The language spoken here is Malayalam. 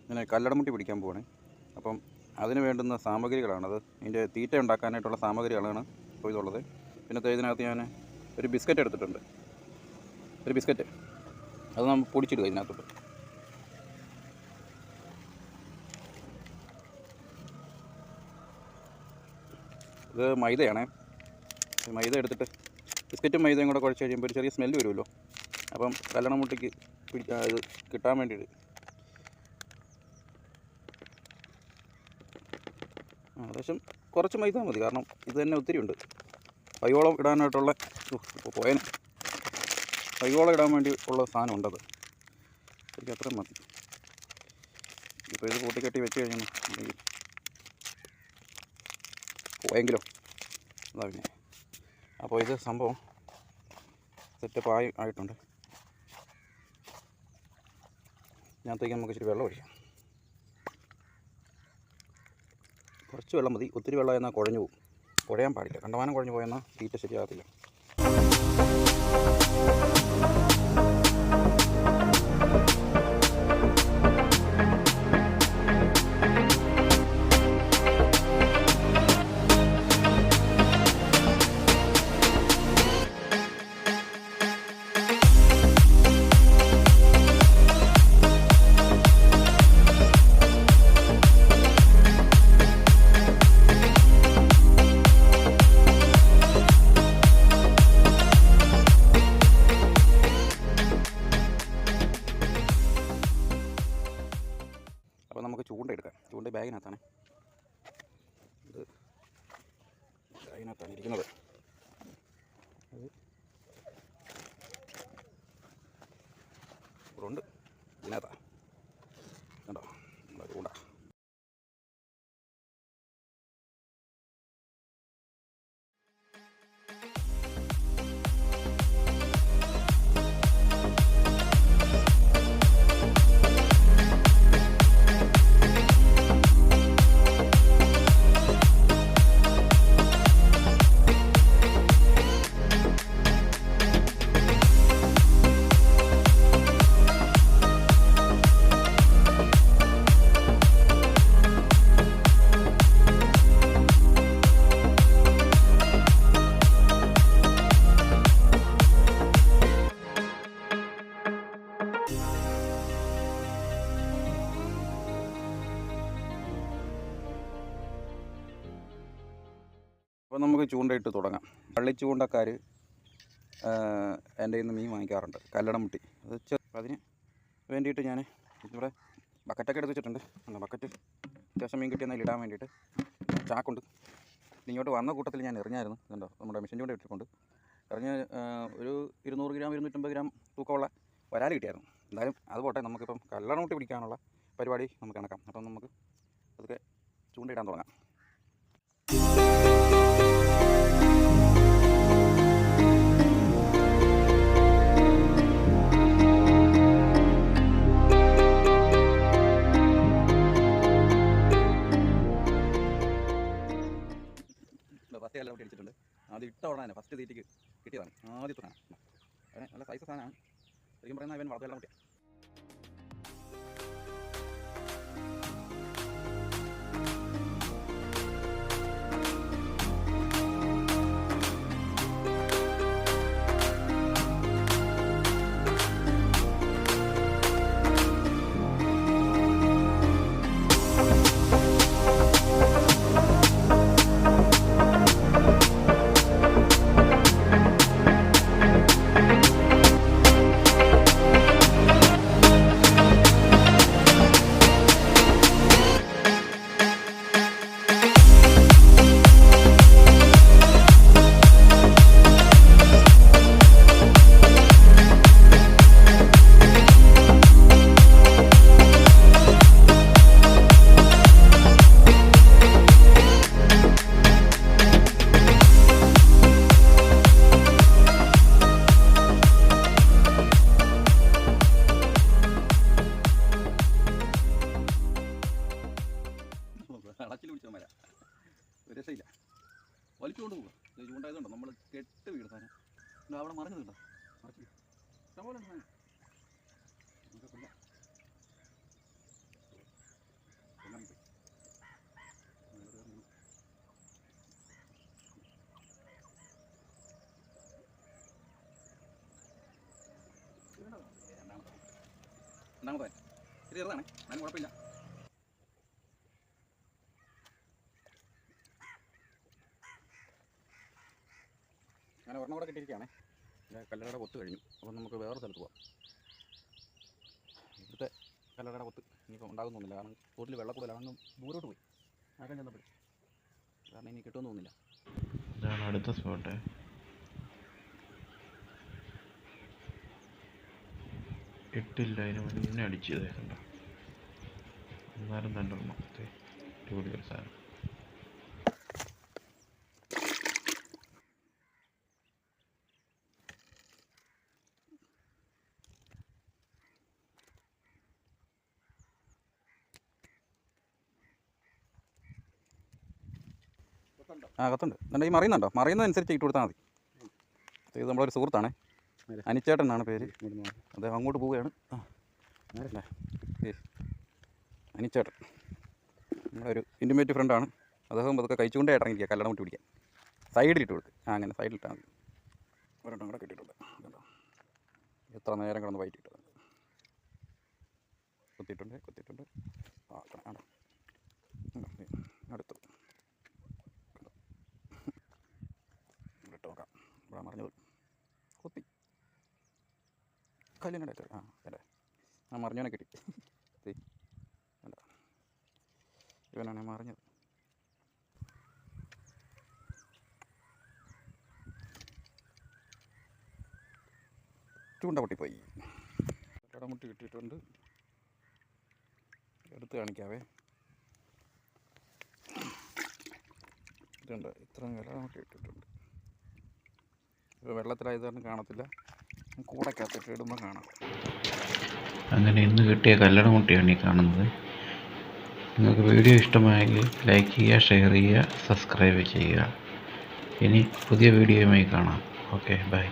ഇങ്ങനെ കല്ലടമുട്ടി പിടിക്കാൻ പോവാണ്. അപ്പം അതിന് വേണ്ടുന്ന സാമഗ്രികളാണത്. ഇതിൻ്റെ തീറ്റ ഉണ്ടാക്കാനായിട്ടുള്ള സാമഗ്രികളാണ് ഇപ്പോൾ ഇതുള്ളത്. പിന്നെ ഇതിനകത്ത് ഞാൻ ഒരു ബിസ്ക്കറ്റ് എടുത്തിട്ടുണ്ട്. ഒരു ബിസ്ക്കറ്റ് അത് നമ്മൾ പൊടിച്ചിടുക ഇതിനകത്തോട്ട്. ഇത് മൈദയാണേ. മൈദ എടുത്തിട്ട് ബിസ്ക്കറ്റും മൈദയും കൂടെ കുഴച്ച് കഴിയുമ്പോൾ ഒരു ചെറിയ സ്മെല്ല് വരുമല്ലോ. അപ്പം കല്ലടമുട്ടിക്ക് ഇത് കിട്ടാൻ വേണ്ടിയിട്ട് ഏകദേശം കുറച്ച് മൈദ മതി. കാരണം ഇത് തന്നെ ഒത്തിരി ഉണ്ട്. കൈയോളം ഇടാനായിട്ടുള്ള പോയന് കൈയോളം ഇടാൻ വേണ്ടി ഉള്ള സാധനം ഉണ്ടത്. എനിക്ക് അത്രയും മതി. ഇപ്പോൾ ഇത് കൂട്ടിക്കെട്ടി വെച്ച് കഴിഞ്ഞാൽ ഉണ്ടെങ്കിൽ പോയെങ്കിലോ അതാ പിന്നെ. അപ്പോൾ ഇത് സംഭവം സെറ്റപ്പ് ആയിട്ടുണ്ട്. ഇതിനകത്തേക്ക് നമുക്ക് ഇച്ചിരി വെള്ളം ഒഴിക്കാം. കുറച്ച് വെള്ളം മതി. ഒത്തിരി വെള്ളം എന്നാൽ കുഴഞ്ഞു പോകും. കുഴയാൻ പാടില്ല. കണ്ടമാനം കുഴഞ്ഞു പോയെന്നാൽ തീറ്റ ശരിയാകത്തില്ല. അപ്പോൾ നമുക്ക് ചൂണ്ട എടുക്കാം. ചൂണ്ട ബാഗിനകത്താണ്. ഇത് ബാഗിനകത്താണ് ഇരിക്കുന്നത്. അത് ഇവിടെ ഉണ്ട്. ഇതിനകത്താണ് കണ്ടോ നമ്മുടെ ചൂണ്ട. അപ്പോൾ നമുക്ക് ചൂണ്ടയിട്ട് തുടങ്ങാം. പള്ളിച്ചൂണ്ടക്കാർ എൻ്റെ കയ്യിൽ നിന്ന് മീൻ വാങ്ങിക്കാറുണ്ട്. കല്ലടമുട്ടി അത് അതിന് വേണ്ടിയിട്ട് ഞാൻ ഇവിടെ ബക്കറ്റൊക്കെ എടുത്ത് വെച്ചിട്ടുണ്ട്. ബക്കറ്റ് അത്യാവശ്യം മീൻ കിട്ടിയെന്നാൽ ഇടാൻ വേണ്ടിയിട്ട് ചാക്കുണ്ട്. ഇങ്ങോട്ട് വന്ന കൂട്ടത്തിൽ ഞാൻ എറിഞ്ഞായിരുന്നു. ഇതുണ്ടോ നമ്മുടെ മെഷീൻ ചൂണ്ട ഇട്ടിട്ടുണ്ട്. എറിഞ്ഞ് ഒരു 200 ഗ്രാം 250 ഗ്രാം തൂക്കമുള്ള വരാൽ കിട്ടിയായിരുന്നു. എന്തായാലും അത് പോട്ടെ. നമുക്കിപ്പം കല്ലടമുട്ടി പിടിക്കാനുള്ള പരിപാടി നമുക്ക് കണക്കാം. അപ്പം നമുക്ക് അതൊക്കെ ചൂണ്ടയിടാൻ തുടങ്ങാം. ഫസ്റ്റ് കല്ലടമുട്ടി അടിച്ചിട്ടുണ്ട്. ആദ്യം ഇട്ട ഉടനെ തന്നെ ഫസ്റ്റ് തീറ്റിക്ക് കിട്ടിയതാണ്. ആദ്യത്തെ സാധനം അതിന് നല്ല സൈസ് സാധനമാണ്. ശരിക്കും പറയുന്നത് ഇവൻ വളർത്തു കല്ലടമുട്ടിയാണ്. രക്ഷയില്ല. വലിച്ചുകൊണ്ട് പോവുക. ചൂണ്ടായതുകൊണ്ടോ നമ്മൾ കെട്ട് വീടുത്താൻ അവിടെ മറിഞ്ഞതുണ്ടോ മറിച്ച് ഇഷ്ടംപോലെ രണ്ടാമത്തെ ഇത് ചെറുതാണ്, എന്നാലും കുഴപ്പമില്ല. അങ്ങനെ ഒരെണ്ണം കൂടെ കിട്ടിയിരിക്കുകയാണ്. കല്ലടയുടെ കൊത്ത് കഴിഞ്ഞു. അപ്പം നമുക്ക് വേറെ സ്ഥലത്ത് പോകാം. ഇവിടുത്തെ കല്ലടയുടെ കൊത്ത് ഇനിയിപ്പോൾ ഉണ്ടാകുന്നൊന്നുമില്ല, കാരണം തോട്ടിൽ വെള്ളം കൂടുതലാണ്. അങ്ങ് ദൂരോട്ട് പോയി ആക്കാൻ ചെന്നപ്പോഴും, കാരണം ഇനി കിട്ടുമെന്ന് തോന്നുന്നില്ല. ഇതാണ് അടുത്ത സ്പോട്ട്. ഇട്ടില്ല, അതിന് മുന്നേ അടിച്ചത് കണ്ട. എന്നാലും രണ്ടെണ്ണം അടിപൊളി ഒരു സാധനം. കത്തുണ്ട്. എന്നിട്ട് ഈ മറിയുന്നുണ്ടോ? മറിയുന്നതനുസരിച്ച് ഇട്ട് കൊടുത്താൽ മതി. ഇത് നമ്മളൊരു സുഹൃത്താണ്, അനിച്ചേട്ടൻ എന്നാണ് പേര്. അദ്ദേഹം അങ്ങോട്ട് പോവുകയാണ്. അനിച്ചേട്ടൻ നമ്മളൊരു ഇൻറ്റിമേറ്റ് ഫ്രണ്ടാണ്. അദ്ദേഹം അതൊക്കെ കഴിച്ചുകൊണ്ടേ ഇറങ്ങിയിരിക്കുക കല്ലട മുട്ടി പിടിക്കാൻ. സൈഡിലിട്ട് കൊടുക്കുക. അങ്ങനെ സൈഡിലിട്ടാൽ മതി. ഒരെണ്ണം കൂടെ കിട്ടിയിട്ടുണ്ട്. എത്ര നേരം കിടന്ന് വൈറ്റിട്ട് കുത്തിയിട്ടുണ്ട്. അടുത്തത് ഇട്ട് നോക്കാം. ഇവിടെ മറിഞ്ഞത് കുത്തി കല്ലിനടത്ത്. അല്ലേ, മറിഞ്ഞവനെ കിട്ടി. ഇവനാണ് മറിഞ്ഞത്. ചൂണ്ട പൊട്ടിപ്പോയി. കടമുട്ടി കിട്ടിയിട്ടുണ്ട്. എടുത്ത് കാണിക്കാവേ. ഇതുണ്ട്, ഇത്രയും കടമുട്ടി ഇട്ടിട്ടുണ്ട്. ഇപ്പോൾ വെള്ളത്തിലായത് കാരണം കാണത്തില്ല, കൂടക്കകത്തിട്ട് ഇടുമ്പോൾ കാണാം. അങ്ങനെ ഇന്ന് കിട്ടിയ കല്ലട മുട്ടയാണ് ഈ കാണുന്നത്. നിങ്ങൾക്ക് വീഡിയോ ഇഷ്ടമായെങ്കിൽ ലൈക്ക് ചെയ്യുക, ഷെയർ ചെയ്യുക, സബ്സ്ക്രൈബ് ചെയ്യുക. ഇനി പുതിയ വീഡിയോയുമായി കാണാം. Okay, by.